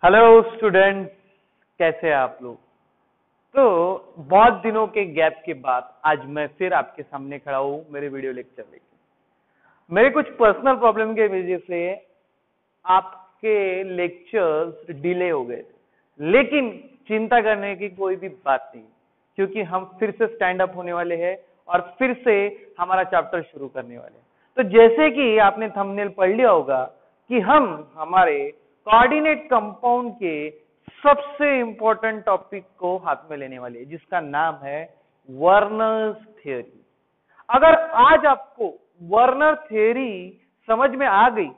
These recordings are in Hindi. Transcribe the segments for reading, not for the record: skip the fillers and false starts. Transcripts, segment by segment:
हेलो स्टूडेंट, कैसे हैं आप लोग। तो बहुत दिनों के गैप के बाद आज मैं फिर आपके सामने खड़ा हूं मेरे वीडियो लेक्चर लेके। मेरे कुछ पर्सनल प्रॉब्लम के वजह से आपके लेक्चर्स डिले हो गए थे, लेकिन चिंता करने की कोई भी बात नहीं, क्योंकि हम फिर से स्टैंड अप होने वाले हैं और फिर से हमारा चैप्टर शुरू करने वाले हैं। तो जैसे कि आपने थंबनेल पढ़ लिया होगा कि हम हमारे कोऑर्डिनेट कंपाउंड के सबसे इंपॉर्टेंट टॉपिक को हाथ में लेने वाले हैं, जिसका नाम है वर्नर्स थ्योरी। अगर आज आपको वर्नर थ्योरी समझ में आ गई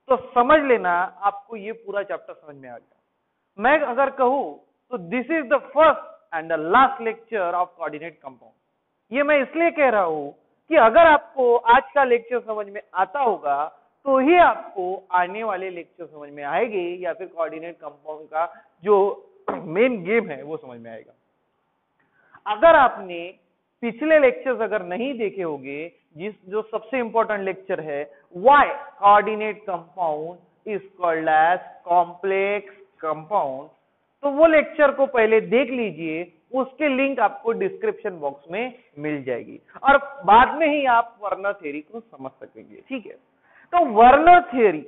तो समझ लेना आपको ये पूरा चैप्टर समझ में आ गया। मैं अगर कहूं तो this is the first and the last lecture of coordinate compound. ये मैं इसलिए कह रहा हूं कि अगर आपको आज का लेक्चर समझ में आता होगा तो ही आपको आने वाले लेक्चर समझ में आएंगे, या फिर कोऑर्डिनेट कंपाउंड का जो मेन गेम है वो समझ में आएगा। अगर आपने पिछले लेक्चर्स अगर नहीं देखे होंगे, जो सबसे इंपॉर्टेंट लेक्चर है why coordinate compound is called as complex compound, तो वो लेक्चर को पहले देख लीजिए, उसके लिंक आपको डिस्क्रिप्शन बॉक्स में मिल जाएगी और बाद में ही आप वर्नर थ्योरी को समझ सकेंगे। ठीक है, तो वर्नर थ्योरी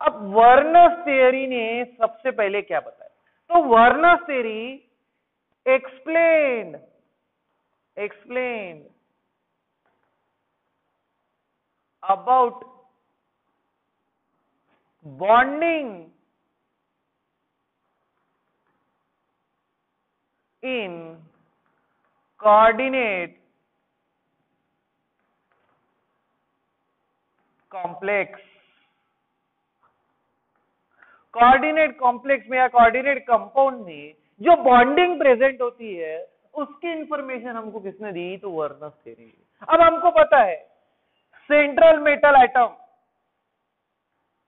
अब वर्नर्स थ्योरी ने सबसे पहले क्या बताया, तो Werner's theory explain about bonding in coordinate complex। Coordinate complex में या कोऑर्डिनेट कंपाउंड में जो बॉन्डिंग प्रेजेंट होती है उसकी इंफॉर्मेशन हमको किसने दी, तो वर्नर्स थ्योरी। अब हमको पता है सेंट्रल मेटल एटम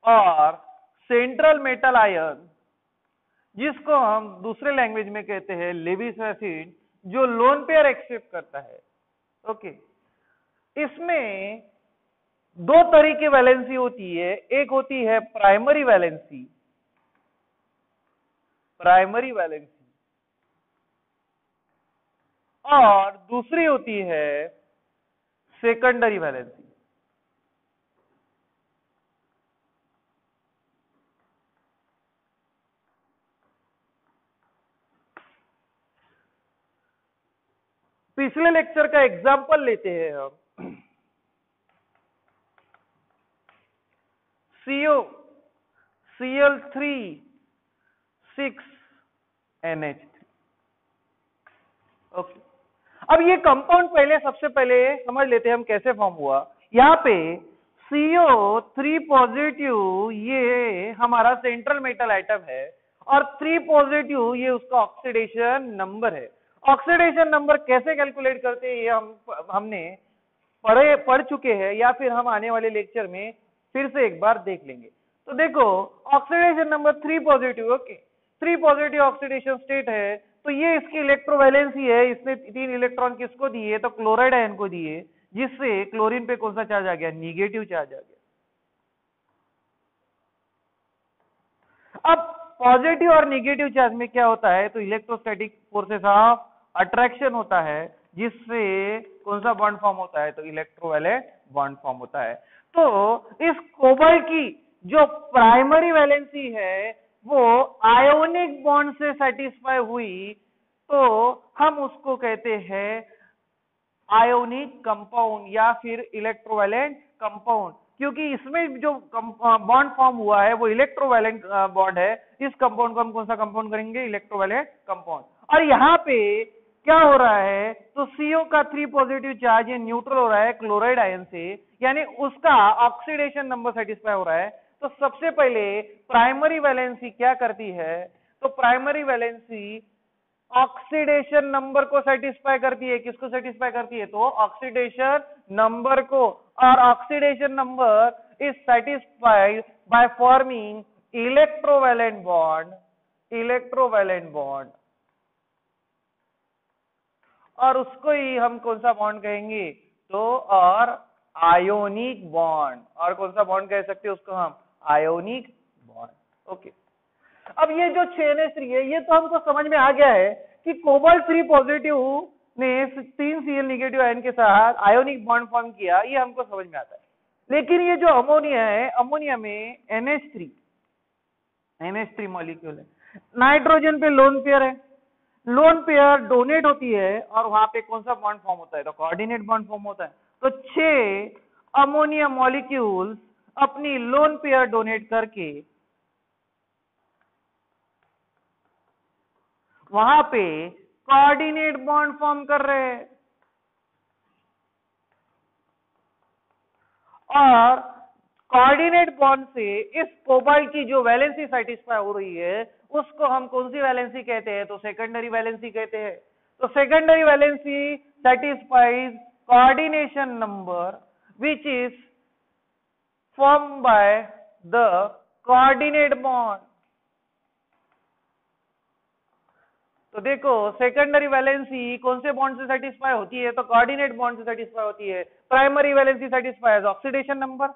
और सेंट्रल मेटल आयन, जिसको हम दूसरे लैंग्वेज में कहते हैं लेविस एसिड, जो लोन पेयर एक्सेप्ट करता है। ओके, इसमें दो तरह की वैलेंसी होती है, एक होती है प्राइमरी वैलेंसी और दूसरी होती है सेकेंडरी वैलेंसी। पिछले लेक्चर का एग्जांपल लेते हैं हम, CO Cl3 6NH3। ओके, अब ये कंपाउंड पहले सबसे पहले समझ लेते हैं हम कैसे फॉर्म हुआ। यहाँ पे CO3 पॉजिटिव ये हमारा सेंट्रल मेटल आइटम है और 3 पॉजिटिव ये उसका ऑक्सीडेशन नंबर है। ऑक्सीडेशन नंबर कैसे कैलकुलेट करते हैं ये हमने पढ़ चुके हैं, या फिर हम आने वाले लेक्चर में फिर से एक बार देख लेंगे। तो देखो, oxidation number 3 positive. Okay, 3 positive oxidation state है, तो ये इसकी इलेक्ट्रोवैलेंसी है। इसने 3 इलेक्ट्रॉन किसको दिए, तो क्लोराइड आयन को दिए, जिससे क्लोरीन पे कौन सा चार्ज आ गया, निगेटिव चार्ज आ गया। अब पॉजिटिव और निगेटिव चार्ज में क्या होता है, तो इलेक्ट्रोस्टैटिक फोर्सेस ऑफ अट्रैक्शन होता है, जिससे कौन सा बॉन्ड फॉर्म होता है, तो इलेक्ट्रोवैलेंट बॉन्ड फॉर्म होता है। तो इस कोबाल्ट की जो प्राइमरी वैलेंसी है वो आयोनिक बॉन्ड से सेटिस्फाई हुई, तो हम उसको कहते हैं आयोनिक कंपाउंड या फिर इलेक्ट्रोवैलेंट कंपाउंड, क्योंकि इसमें जो बॉन्ड फॉर्म हुआ है वो इलेक्ट्रोवैलेंट बॉन्ड है। इस कंपाउंड को हम कौन सा कंपाउंड करेंगे, इलेक्ट्रोवैलेंट कंपाउंड। और यहाँ पे क्या हो रहा है, तो CO का 3 पॉजिटिव चार्ज ये न्यूट्रल हो रहा है क्लोराइड आयन से, यानी उसका ऑक्सीडेशन नंबर सेटिस्फाई हो रहा है। तो सबसे पहले प्राइमरी वैलेंसी क्या करती है, तो प्राइमरी वैलेंसी ऑक्सीडेशन नंबर को सेटिस्फाई करती है। किसको सेटिस्फाई करती है, तो ऑक्सीडेशन नंबर को। और oxidation number is satisfied by forming electrovalent bond और उसको ही हम कौन सा बॉन्ड कहेंगे, तो और आयोनिक बॉन्ड, और कौन सा बॉन्ड कह सकते हैं उसको हम, आयोनिक बॉन्ड। ओके, अब ये जो 6NH3 है ये तो हमको समझ में आ गया है कि कोबाल्ट 3 पॉजिटिव ने 3 Cl नेगेटिव आयन के साथ आयोनिक बॉन्ड फॉर्म किया, ये हमको समझ में आता है। लेकिन ये जो अमोनिया है, अमोनिया में NH3 मॉलिक्यूल है, नाइट्रोजन पे लोन पेयर है, लोन पेयर डोनेट होती है और वहां पे कौन सा बॉन्ड फॉर्म होता है, तो कोऑर्डिनेट बॉन्ड फॉर्म होता है। तो 6 अमोनिया मॉलिक्यूल्स अपनी लोन पेयर डोनेट करके वहां पे कोऑर्डिनेट बॉन्ड फॉर्म कर रहे हैं, और कोऑर्डिनेट बॉन्ड से इस कोबाल्ट की जो वैलेंसी सेटिस्फाई हो रही है उसको हम कौन सी वैलेंसी कहते हैं, तो सेकेंडरी वैलेंसी कहते हैं। तो secondary valency satisfies coordination number which is formed by the coordinate bond। तो देखो सेकेंडरी वैलेंसी कौन से बॉन्ड से सेटिस्फाई होती है, तो कोऑर्डिनेट बॉन्ड से सेटिस्फाई होती है। Primary valency satisfies oxidation number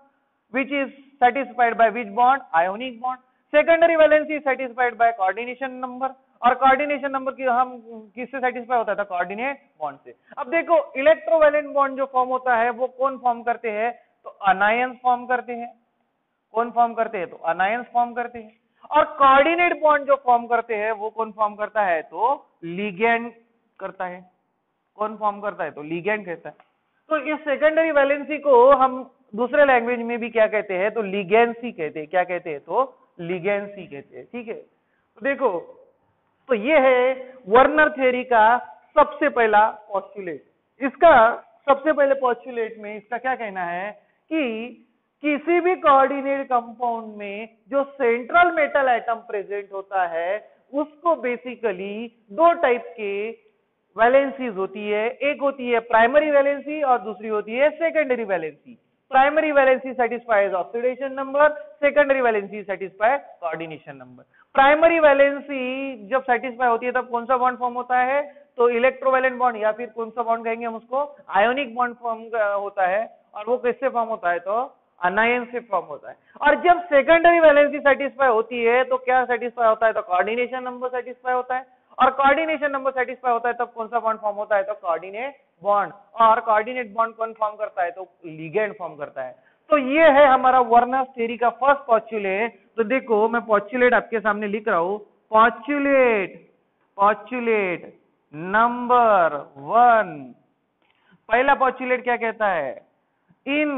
which is satisfied by which bond, ionic bond। Secondary valency satisfied by coordination number, और कोऑर्डिनेशन नंबर की हम किससे सेटिस्फाई होता था, कोऑर्डिनेट बॉन्ड से। अब देखो इलेक्ट्रोवैलेंट बॉन्ड जो फॉर्म होता है वो कौन फॉर्म करते हैं, तो अनायंस फॉर्म करते हैं। कौन फॉर्म करते हैं, तो अनायंस फॉर्म करते हैं। और कोऑर्डिनेट बॉन्ड जो फॉर्म करते हैं वो कौन फॉर्म करता है, तो लिगैंड करता है। कौन फॉर्म करता है, तो लिगैंड कहता है। तो इस सेकेंडरी वैलेंसी को हम दूसरे लैंग्वेज में भी क्या कहते हैं, तो लिगेंसी कहते हैं। क्या कहते हैं, तो लिगेंसी कहते हैं। ठीक है, तो देखो, तो ये है वर्नर थ्योरी का सबसे पहला पोस्टुलेट। इसका सबसे पहले पोस्टुलेट में इसका क्या कहना है कि किसी भी कोऑर्डिनेट कंपाउंड में जो सेंट्रल मेटल एटम प्रेजेंट होता है उसको बेसिकली दो टाइप के वैलेंसीज होती है। एक होती है प्राइमरी वैलेंसी और दूसरी होती है secondary valency. Primary valency satisfies oxidation number, secondary valency satisfies coordination number. Primary valency जब सेटिस्फाई होती है तब कौन सा बॉन्ड फॉर्म होता है, तो इलेक्ट्रोवैलेंट बॉन्ड, या फिर कौन सा बॉन्ड कहेंगे हम उसको, आयोनिक बॉन्ड फॉर्म होता है। और वो किससे फॉर्म होता है, तो अनायन से फॉर्म होता है। और जब सेकेंडरी वैलेंसी सेटिस्फाई होती है तो क्या सेटिस्फाई होता है, तो कोऑर्डिनेशन नंबर सेटिस्फाई होता है। और कोऑर्डिनेशन नंबर सेटिस्फाई होता है तब कौन सा बॉन्ड फॉर्म होता है, तो कोऑर्डिनेट बॉन्ड। और कोऑर्डिनेट बॉन्ड कौन फॉर्म करता है, तो लिगैंड फॉर्म करता है। तो ये है हमारा वर्नर थ्योरी का फर्स्ट पोस्टुलेट। तो देखो मैं पोस्टुलेट आपके सामने लिख रहा हूं, पोस्टुलेट नंबर 1। पहला पोस्टुलेट क्या कहता है, इन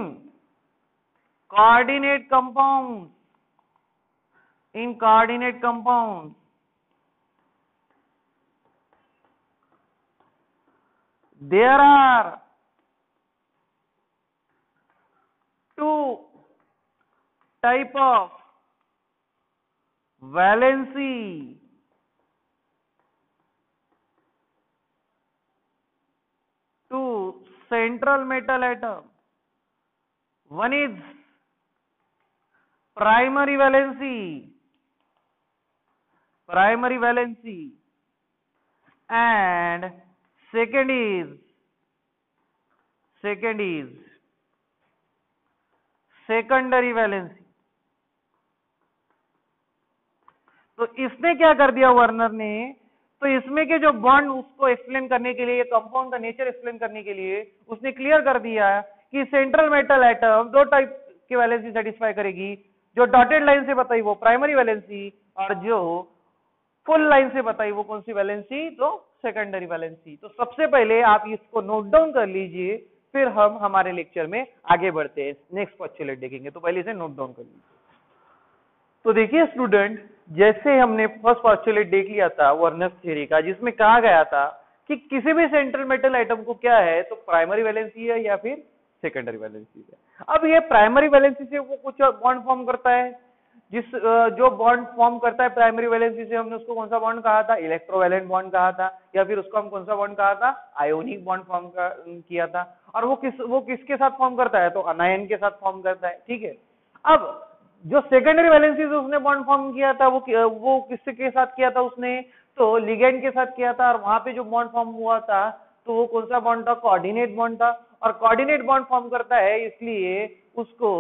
coordinate compound there are two type of valency to central metal atom. One is primary valency and second is secondary valency। तो इसने क्या कर दिया वर्नर ने, तो इसमें के जो बॉन्ड उसको एक्सप्लेन करने के लिए, कंपाउंड का नेचर एक्सप्लेन करने के लिए उसने क्लियर कर दिया कि सेंट्रल मेटल एटम दो टाइप की वैलेंसी सेटिस्फाई करेगी। जो डॉटेड लाइन से बताई वो प्राइमरी वैलेंसी, और जो फुल लाइन से बताई वो कौन सी वैलेंसी, तो सेकेंडरी वैलेंसी। तो सबसे पहले आप इसको नोट डाउन कर लीजिए, फिर हम हमारे लेक्चर में आगे बढ़ते हैं, नेक्स्ट पोस्टुलेट देखेंगे। तो पहले इसे नोट डाउन कर लीजिए। तो देखिए स्टूडेंट, जैसे हमने फर्स्ट पोस्टुलेट देख लिया था वर्नर थ्योरी का, जिसमें कहा गया था कि किसी भी सेंट्रल मेटल आइटम को क्या है, तो प्राइमरी वैलेंसी है या फिर सेकेंडरी वैलेंसी है। अब ये प्राइमरी वैलेंसी से वो कुछ बॉन्ड फॉर्म करता है, जो बॉन्ड फॉर्म करता है प्राइमरी वैलेंसी से, हमने उसको कौन सा बॉन्ड कहा था, इलेक्ट्रोवैलेंट बॉन्ड कहा था, या फिर उसको हम कौन सा बॉन्ड कहा था, आयोनिक बॉन्ड फॉर्म किया था। और वो किसके साथ फॉर्म करता है, तो अनायन के साथ फॉर्म करता है। ठीक है, अब जो सेकेंडरी वैलेंसी से उसने बॉन्ड फॉर्म किया था वो किसके साथ किया था उसने, तो लिगेंड के साथ किया था। और वहां पे जो बॉन्ड फॉर्म हुआ था तो वो कौन सा बॉन्ड था, कोऑर्डिनेट बॉन्ड था, और कोऑर्डिनेट बॉन्ड फॉर्म करता है इसलिए उसको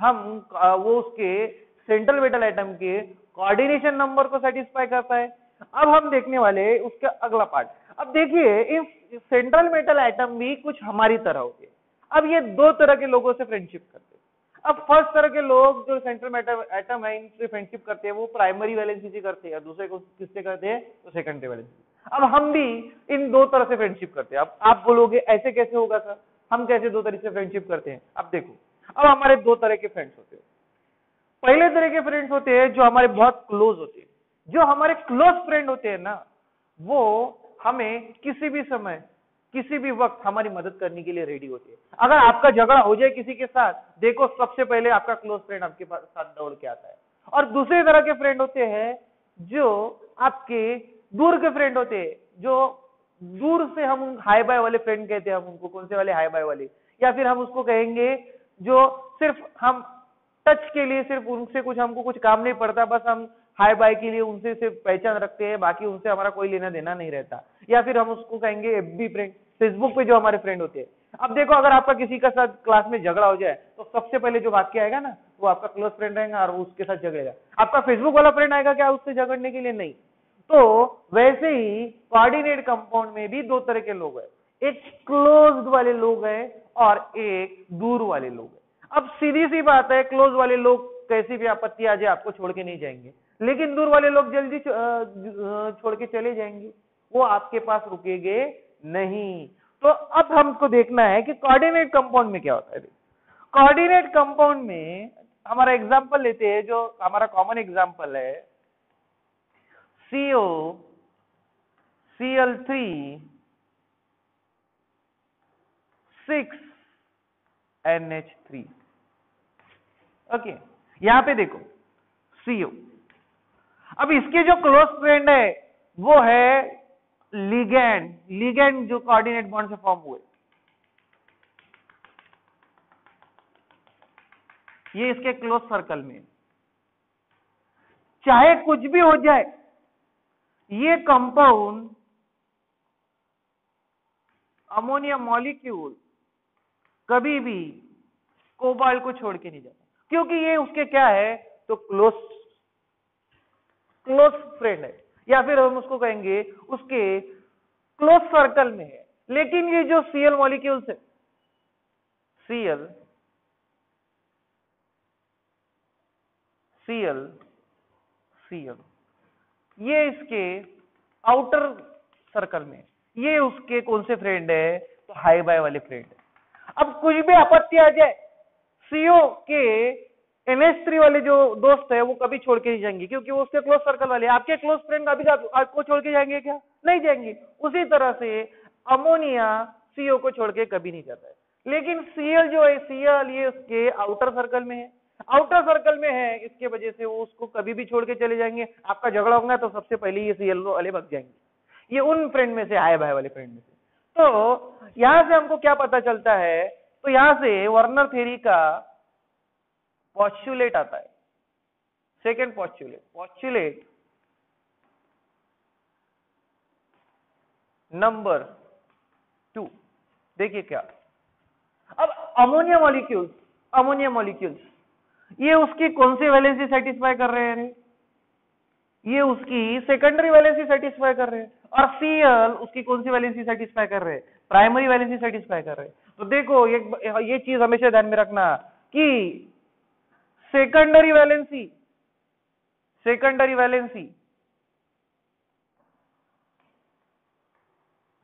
हम वो उसके सेंट्रल मेटल एटम के कोऑर्डिनेशन नंबर को सेटिस्फाई करता है। अब हम देखने वाले हैं उसका अगला पार्ट। अब देखिए इस सेंट्रल मेटल एटम भी कुछ हमारी तरह होते हैं। अब ये दो तरह के लोगों से फ्रेंडशिप करते हैं। अब फर्स्ट तरह के लोग जो सेंट्रल मेटल एटम है इनसे फ्रेंडशिप करते हैं वो प्राइमरी वैलेंसी से करते हैं, दूसरे को किससे करते हैं तो सेकेंडरी वैलेंसी। अब हम भी इन दो तरह से फ्रेंडशिप करते हैं। अब आप बोलोगे ऐसे कैसे होगा सर, हम कैसे दो तरह से फ्रेंडशिप करते हैं। अब देखो, अब हमारे दो तरह के फ्रेंड्स होते हैं। पहले तरह के फ्रेंड्स होते हैं जो हमारे बहुत क्लोज होते हैं। जो हमारे क्लोज फ्रेंड होते हैं ना, वो हमें किसी भी समय किसी भी वक्त हमारी मदद करने के लिए रेडी होते हैं। अगर आपका झगड़ा हो जाए किसी के साथ, देखो सबसे पहले आपका क्लोज फ्रेंड आपके पास साथ दौड़ के आता है। और दूसरे तरह के फ्रेंड होते हैं जो आपके दूर के फ्रेंड होते हैं, जो दूर से हम हाई बाय वाले फ्रेंड कहते हैं। हम उनको कौन से वाले, हाई बाय वाले, या फिर हम उसको कहेंगे जो सिर्फ हम टच के लिए, सिर्फ उनसे कुछ हमको कुछ काम नहीं पड़ता, बस हम हाई बाय के लिए उनसे सिर्फ पहचान रखते हैं, बाकी उनसे हमारा कोई लेना देना नहीं रहता। या फिर हम उसको कहेंगे एफबी फ्रेंड, फेसबुक पे जो हमारे फ्रेंड होते हैं। अब देखो अगर आपका किसी का साथ क्लास में झगड़ा हो जाए तो सबसे पहले जो वाक्य आएगा ना वो आपका क्लोज फ्रेंड रहेगा और उसके साथ झगड़ेगा। आपका फेसबुक वाला फ्रेंड आएगा क्या उससे झगड़ने के लिए? नहीं। तो वैसे ही कोऑर्डिनेट कंपाउंड में भी दो तरह के लोग हैं, एक क्लोज्ड वाले लोग हैं और एक दूर वाले लोग हैं। अब सीधी सी बात है, क्लोज वाले लोग कैसी भी आपत्ति आ जाए आपको छोड़ के नहीं जाएंगे, लेकिन दूर वाले लोग जल्दी छोड़ के चले जाएंगे, वो आपके पास रुकेंगे नहीं। तो अब हमको देखना है कि कोऑर्डिनेट कंपाउंड में क्या होता है। कोऑर्डिनेट कंपाउंड में हमारा एग्जांपल लेते हैं, जो हमारा कॉमन एग्जांपल है CO Cl3 6NH3। ओके, यहां पे देखो CO, अब इसके जो क्लोज फ्रेंड है वो है लिगैंड, लिगैंड जो कोऑर्डिनेट बॉन्ड से फॉर्म हुए, ये इसके क्लोज सर्कल में। चाहे कुछ भी हो जाए, ये कंपाउंड अमोनिया मॉलिक्यूल कभी भी कोबाल्ट को छोड़ के नहीं जाता, क्योंकि ये उसके क्या है तो क्लोज फ्रेंड है, या फिर हम उसको कहेंगे उसके क्लोज सर्कल में है। लेकिन ये जो Cl मॉलिक्यूल्स है, Cl ये इसके आउटर सर्कल में, ये उसके कौन से फ्रेंड है तो हाई बाय वाले फ्रेंड है। अब कुछ भी आपत्ति आ जाए, CO के NH3 वाले जो दोस्त है वो कभी छोड़ के नहीं जाएंगे, क्योंकि वो उसके क्लोज सर्कल वाले। आपके क्लोज फ्रेंड अभी आपको छोड़ के जाएंगे क्या? नहीं जाएंगे। उसी तरह से अमोनिया CO को छोड़ के कभी नहीं जाता है। लेकिन Cl जो है, Cl ये उसके आउटर सर्कल में है, आउटर सर्कल में है, इसके वजह से वो उसको कभी भी छोड़ के चले जाएंगे। आपका झगड़ा होगा तो सबसे पहले ये Cl वाले भाग जाएंगे। ये उन फ्रेंड में से, हाई बाय वाले फ्रेंड में से। तो यहां से हमको क्या पता चलता है, तो यहां से वर्नर थ्योरी का पॉस्टुलेट आता है, सेकेंड पॉस्टुलेट नंबर 2। देखिए क्या, अब अमोनिया मॉलिक्यूल्स ये उसकी कौन सी वैलेंसी सेटिस्फाई कर रहे हैं? ये उसकी सेकेंडरी वैलेंसी सेटिस्फाई कर रहे हैं। और Cl उसकी कौन सी वैलेंसी सेटिस्फाई कर रहे हैं? प्राइमरी वैलेंसी सेटिस्फाई कर रहे हैं। तो देखो ये चीज हमेशा ध्यान में रखना कि secondary valency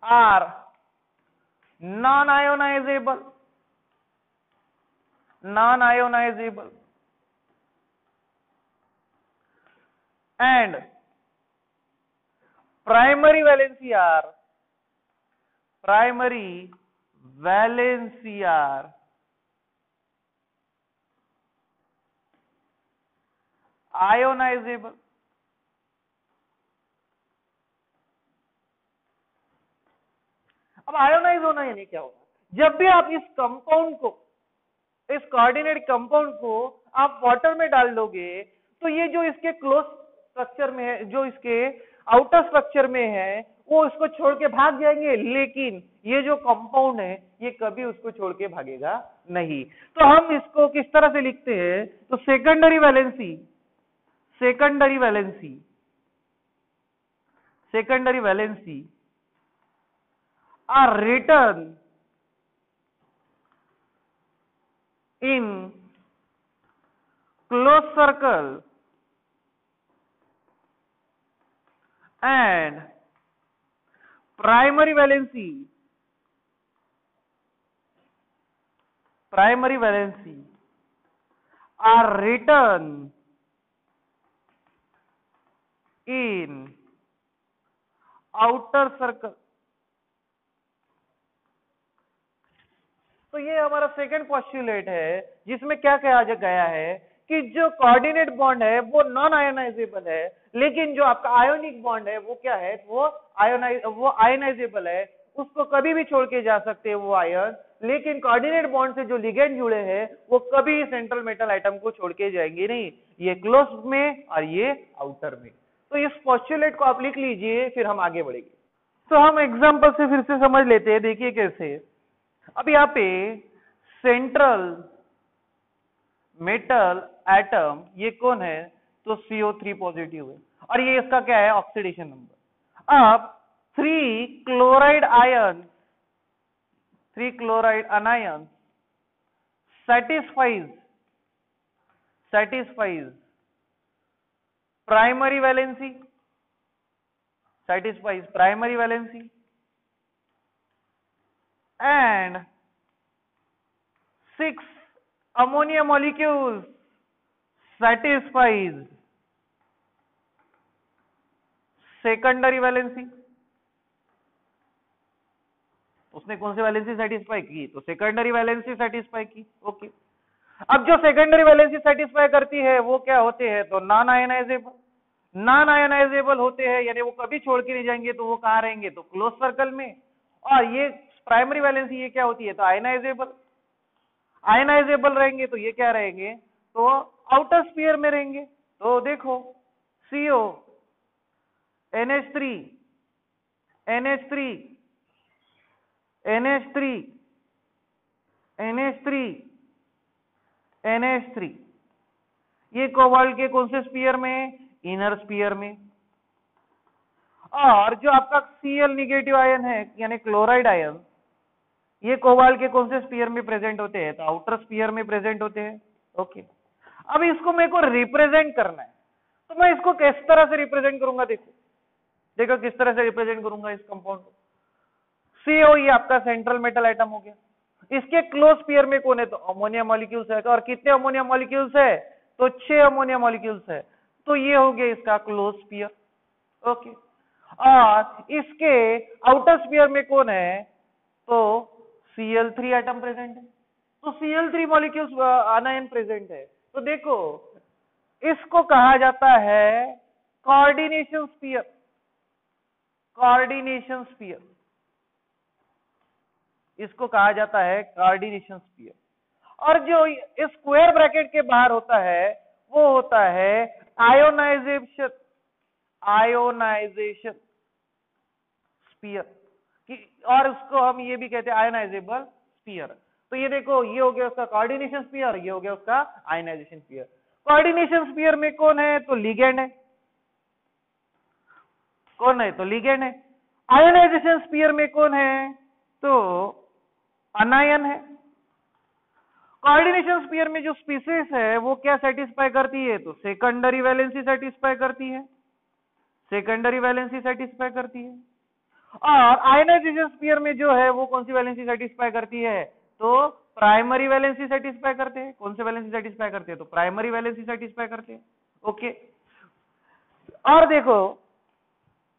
are non ionizable and primary valency are ionizable। अब आयोनाइज होना यानी क्या होगा? जब भी आप इस कंपाउंड को, इस कोऑर्डिनेट कंपाउंड को आप वाटर में डाल दोगे तो ये जो इसके क्लोज स्ट्रक्चर में है, जो इसके आउटर स्ट्रक्चर में है, वो उसको छोड़ के भाग जाएंगे, लेकिन ये जो कंपाउंड है ये कभी उसको छोड़ के भागेगा नहीं। तो हम इसको किस तरह से लिखते हैं, तो secondary valency, secondary valency, secondary valency are written in closed circle and primary valency are written in outer circle। तो ये हमारा सेकंड पोस्टुलेट है, जिसमें क्या कहा गया है कि जो कोऑर्डिनेट बॉन्ड है वो नॉन आयोनाइजेबल है, लेकिन जो आपका आयोनिक बॉन्ड है वो क्या है, वो आयोनाइजेबल है, उसको कभी भी छोड़ के जा सकते हैं वो आयन, लेकिन कोऑर्डिनेट बॉन्ड से जो लिगेंड जुड़े हैं वो कभी सेंट्रल मेटल आइटम को छोड़ के जाएंगे नहीं, ये क्लोज में और ये आउटर में। तो इस पोस्टुलेट को आप लिख लीजिए, फिर हम आगे बढ़ेंगे। तो हम एग्जांपल से फिर से समझ लेते हैं, देखिए कैसे। अब यहाँ पे सेंट्रल मेटल एटम ये कौन है, तो CO3 पॉजिटिव है, और ये इसका क्या है, ऑक्सीडेशन नंबर। अब 3 chloride ion, 3 chloride अनायन satisfies primary valency, and 6 ammonia molecules satisfies secondary valency। उसने कौन सी वैलेंसी सेटिस्फाई की, तो सेकेंडरी वैलेंसी सेटिस्फाई की। ओके, अब जो सेकेंडरी वैलेंसी सेटिस्फाई करती है वो क्या होते हैं, तो नॉन आयोनाइजेबल, नॉन आयोनाइजेबल होते हैं, यानी वो कभी छोड़ के नहीं जाएंगे, तो वो कहाँ रहेंगे, तो क्लोज सर्कल में। और ये प्राइमरी वैलेंसी ये क्या होती है, तो आयोनाइजेबल, आयोनाइजेबल रहेंगे, तो ये क्या रहेंगे, तो आउटर स्फीयर में रहेंगे। तो देखो CO NH3 NH3 NH3 NH3 NH3 ये कोबाल्ट के कौन से स्फीयर में, इनर स्फीयर में। और जो आपका Cl निगेटिव आयन है यानी क्लोराइड आयन, ये कोबाल्ट के कौन से स्फीयर में प्रेजेंट होते हैं, तो आउटर स्फीयर में प्रेजेंट होते हैं। ओके, अब इसको मेरे को रिप्रेजेंट करना है, तो मैं इसको किस तरह से रिप्रेजेंट करूंगा, देखो किस तरह से रिप्रेजेंट करूंगा इस कंपाउंड को। CO ये आपका सेंट्रल मेटल आइटम हो गया, इसके क्लोज स्फीयर में कौन है, तो अमोनिया मॉलिक्यूल्स है, और कितने अमोनिया मॉलिक्यूल्स है, तो 6 अमोनिया मॉलिक्यूल्स है, तो ये हो गया इसका क्लोज स्फीयर। ओके, और इसके आउटर स्फीयर में कौन है, तो Cl3 एटम प्रेजेंट है, तो Cl3 मॉलिक्यूल्स आनायन प्रेजेंट है। तो देखो इसको कहा जाता है कोऑर्डिनेशन स्फीयर, कोऑर्डिनेशन स्फीयर, इसको कहा जाता है कोऑर्डिनेशन स्फीयर। और जो स्क्वायर ब्रैकेट के बाहर होता है वो होता है आयोनाइजेशन, आयोनाइजेशन स्फीयर, और उसको हम ये भी कहते हैं आयोनाइजेबल स्फीयर। तो ये देखो ये हो गया उसका कोऑर्डिनेशन स्फीयर, ये हो गया उसका आयोनाइजेशन स्फीयर। कोऑर्डिनेशन स्फीयर में कौन है, तो लिगेंड है, कौन है, तो लिगेंड है। आयोनाइजेशन स्फीयर में कौन है, तो अनायन है। कोऑर्डिनेशन स्फीयर में जो स्पीसीज है वो क्या सेटिस्फाई करती है, तो सेकेंडरी वैलेंसी सेटिस्फाई करती है, सेकेंडरी वैलेंसी सेटिस्फाई करती है। और आयोनाइजेशन स्फीयर में जो है वो कौन सी वैलेंसी सेटिस्फाई करती है, तो प्राइमरी वैलेंसी सेटिस्फाई करते हैं। कौन से वैलेंसी सेटिस्फाई करते हैं, तो प्राइमरी वैलेंसी सेटिस्फाई करते हैं। ओके, और देखो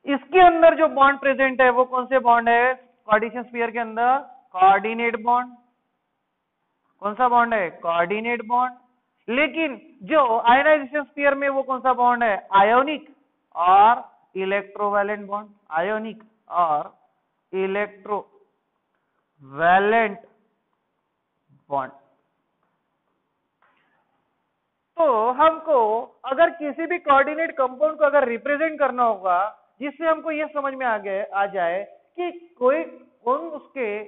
इसके अंदर जो बॉन्ड प्रेजेंट है वो कौन से बॉन्ड है, कोऑर्डिनेशन स्फीयर के अंदर कोऑर्डिनेट बॉन्ड। कौन सा बॉन्ड है, कोऑर्डिनेट बॉन्ड। लेकिन जो आयोनाइजेशन स्फीयर में वो कौन सा बॉन्ड है, आयोनिक और इलेक्ट्रोवैलेंट बॉन्ड, आयोनिक और इलेक्ट्रोवैलेंट बॉन्ड। तो हमको अगर किसी भी कोऑर्डिनेट कंपाउंड को अगर रिप्रेजेंट करना होगा जिससे हमको ये समझ में आ जाए कि कौन उसके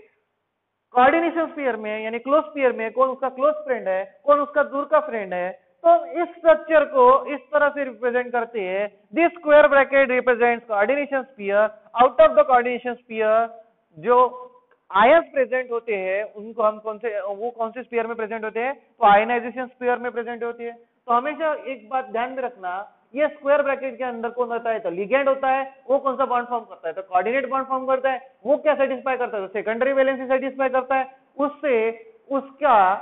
कोऑर्डिनेशन स्फीयर में यानी क्लोज स्फीयर में कौन उसका क्लोज फ्रेंड है, कौन उसका दूर का फ्रेंड है। तो इस स्ट्रक्चर को इस तरह से रिप्रेजेंट करते हैं। This square bracket represents coordination sphere. Out of the coordination sphere जो आयंस प्रेजेंट होते हैं उनको हम कौन से स्फीयर में प्रेजेंट होते हैं, तो आयनाइजेशन स्फीयर में प्रेजेंट होती है। तो हमेशा एक बात ध्यान में रखना, ये स्क्वायर ब्रैकेट के अंदर कौन होता है, तो लिगेंड होता है। वो कौन सा बॉन्ड फॉर्म करता है, तो कोऑर्डिनेट बॉन्ड फॉर्म करता है। वो क्या सेटिस्फाई करता है, तो सेकेंडरी वैलेंसी सेटिस्फाई करता है। उससे उसका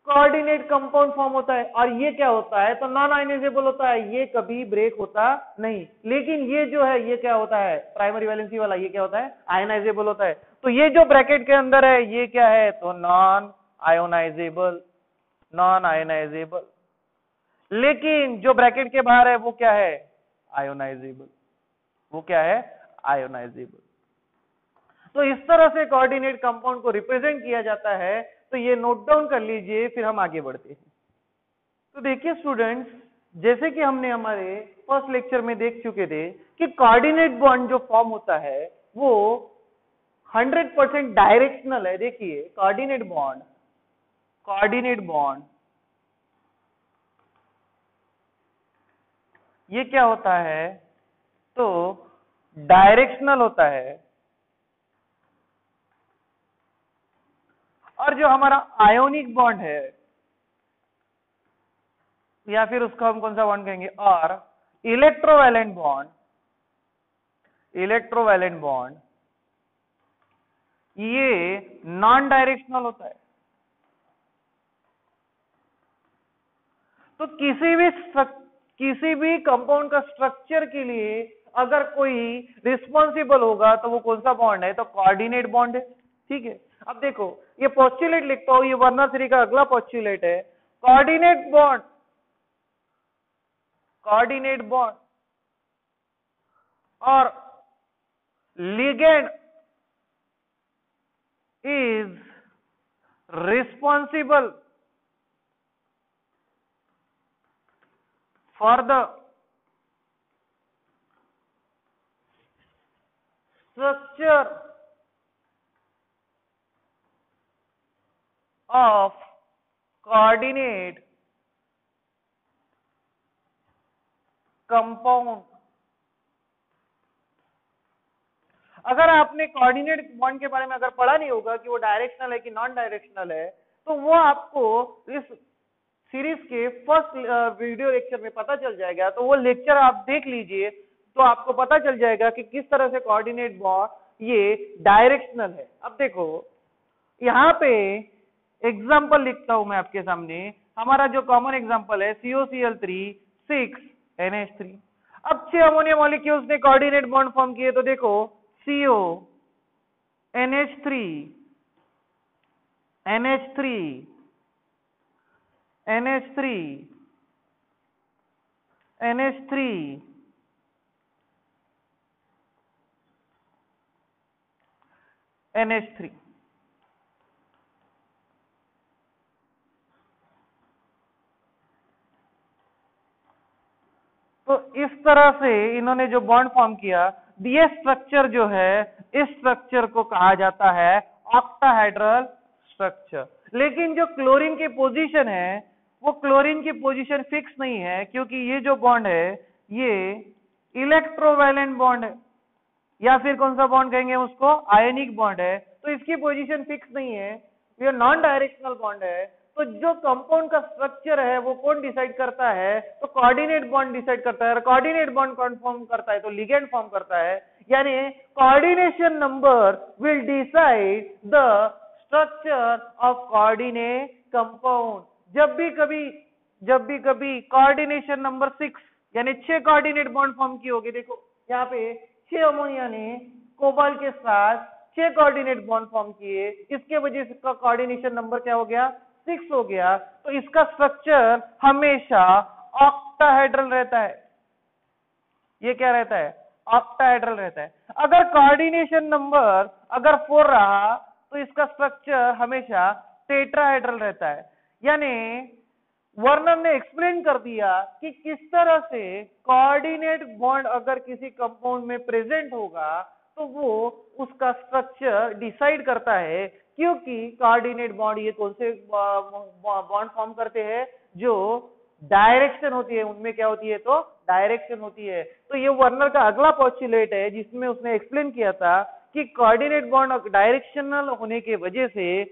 कोऑर्डिनेट कंपाउंड फॉर्म होता है। और ये क्या होता है, तो नॉन आयनाइजेबल होता है, ये कभी ब्रेक होता नहीं। लेकिन ये जो है ये क्या होता है, प्राइमरी वैलेंसी वाला, ये क्या होता है, आयनाइजेबल होता है। तो ये जो ब्रैकेट के अंदर है ये क्या है, तो नॉन आयोनाइजेबल, नॉन आयनाइजेबल। लेकिन जो ब्रैकेट के बाहर है वो क्या है, आयोनाइजेबल, वो क्या है, आयोनाइजेबल। तो इस तरह से कोऑर्डिनेट कंपाउंड को रिप्रेजेंट किया जाता है। तो ये नोट डाउन कर लीजिए, फिर हम आगे बढ़ते हैं। तो देखिए स्टूडेंट्स, जैसे कि हमने हमारे फर्स्ट लेक्चर में देख चुके थे कि कोऑर्डिनेट बॉन्ड जो फॉर्म होता है वो 100% डायरेक्शनल है। देखिए कोऑर्डिनेट बॉन्ड ये क्या होता है, तो डायरेक्शनल होता है। और जो हमारा आयोनिक बॉन्ड है, या फिर उसको हम कौन सा बॉन्ड कहेंगे, और इलेक्ट्रोवैलेंट बॉन्ड ये नॉन डायरेक्शनल होता है। तो किसी भी कंपाउंड का स्ट्रक्चर के लिए अगर कोई रिस्पॉन्सिबल होगा तो वो कौन सा बॉन्ड है, तो कोऑर्डिनेट बॉन्ड है। ठीक है, अब देखो ये पोस्टुलेट लिखता हूं, ये वर्नर का अगला पोस्टुलेट है। कोऑर्डिनेट बॉन्ड और ligand is responsible for the structure of coordinate compound। अगर आपने कोऑर्डिनेट बॉन्ड के बारे में अगर पढ़ा नहीं होगा कि वो डायरेक्शनल है कि नॉन डायरेक्शनल है, तो वो आपको इस सीरीज के फर्स्ट वीडियो लेक्चर में पता चल जाएगा। तो वो लेक्चर आप देख लीजिए, तो आपको पता चल जाएगा कि किस तरह से कोऑर्डिनेट बॉन्ड ये डायरेक्शनल है। अब देखो यहाँ पे एग्जांपल लिखता हूं मैं आपके सामने। हमारा जो कॉमन एग्जांपल है COCl3 6NH3। अब 6 अमोनिया मॉलिक्यूल्स ने कोऑर्डिनेट बॉन्ड फॉर्म किए, तो देखो CO NH3 NH3 NH3 NH3 NH3। तो इस तरह से इन्होंने जो बॉन्ड फॉर्म किया, ये स्ट्रक्चर जो है, इस स्ट्रक्चर को कहा जाता है ऑक्टाहेड्रल स्ट्रक्चर। लेकिन जो क्लोरीन की पोजीशन है, वो क्लोरीन की पोजीशन फिक्स नहीं है, क्योंकि ये जो बॉन्ड है ये इलेक्ट्रोवैलेंट बॉन्ड है, या फिर कौन सा बॉन्ड कहेंगे उसको, आयनिक बॉन्ड है। तो इसकी पोजीशन फिक्स नहीं है, ये नॉन डायरेक्शनल बॉन्ड है। तो जो कंपाउंड का स्ट्रक्चर है वो कौन डिसाइड करता है, तो कोऑर्डिनेट बॉन्ड डिसाइड करता है। कोऑर्डिनेट बॉन्ड कौन फॉर्म करता है, तो लिगेंड फॉर्म करता है। यानी coordination number will decide the structure of coordinate compound. जब भी कभी कोऑर्डिनेशन नंबर 6 यानी 6 कोऑर्डिनेट बॉन्ड फॉर्म की होगी, देखो यहाँ पे 6 अमोनिया ने कोबाल्ट के साथ 6 कोऑर्डिनेट बॉन्ड फॉर्म किए, इसके वजह से इसका कोऑर्डिनेशन नंबर क्या हो गया, 6 हो गया। तो इसका स्ट्रक्चर हमेशा ऑक्टाहेड्रल रहता है। ये क्या रहता है, ऑक्टाहेड्रल रहता है। अगर कोऑर्डिनेशन नंबर अगर 4 रहा तो इसका स्ट्रक्चर हमेशा टेट्राहेड्रल रहता है। यानी वर्नर ने एक्सप्लेन कर दिया कि किस तरह से कोऑर्डिनेट बॉन्ड अगर किसी कंपाउंड में प्रेजेंट होगा तो वो उसका स्ट्रक्चर डिसाइड करता है, क्योंकि कोऑर्डिनेट बॉन्ड ये कौन से बॉन्ड फॉर्म करते हैं, जो डायरेक्शन होती है उनमें क्या होती है, तो डायरेक्शन होती है। तो ये वर्नर का अगला पोस्टुलेट है जिसमें उसने एक्सप्लेन किया था कि कोऑर्डिनेट बॉन्ड डायरेक्शनल होने के वजह से,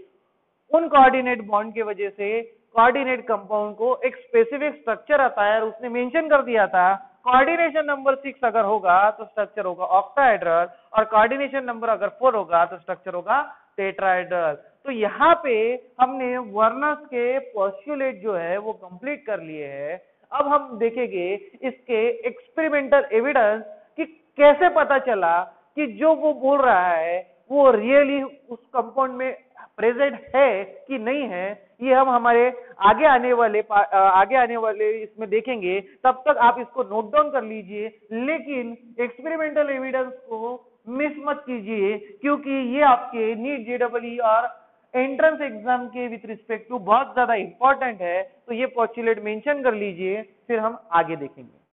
उन कोऑर्डिनेट बॉन्ड के वजह से कोऑर्डिनेट कंपाउंड को एक स्पेसिफिक स्ट्रक्चर आता है, और उसने मेंशन कर दिया था कोऑर्डिनेशन नंबर 6 अगर होगा तो स्ट्रक्चर होगा ऑक्टाहेड्रल, और कोऑर्डिनेशन नंबर अगर 4 होगा तो स्ट्रक्चर होगा टेट्राहेड्रल। तो यहाँ पे हमने वर्नर्स के पोस्टुलेट जो है वो कंप्लीट कर लिए हैं। अब हम देखेंगे इसके एक्सपेरिमेंटल एविडेंस कि कैसे पता चला कि जो वो बोल रहा है वो रियली उस कंपाउंड में प्रेजेंट है कि नहीं है। ये हम हमारे आगे आने वाले इसमें देखेंगे। तब तक आप इसको नोट डाउन कर लीजिए, लेकिन एक्सपेरिमेंटल एविडेंस को मिस मत कीजिए, क्योंकि ये आपके नीट जेईई और एंट्रेंस एग्जाम के विथ रिस्पेक्ट टू बहुत ज्यादा इंपॉर्टेंट है। तो ये पोस्टुलेट मेंशन कर लीजिए, फिर हम आगे देखेंगे।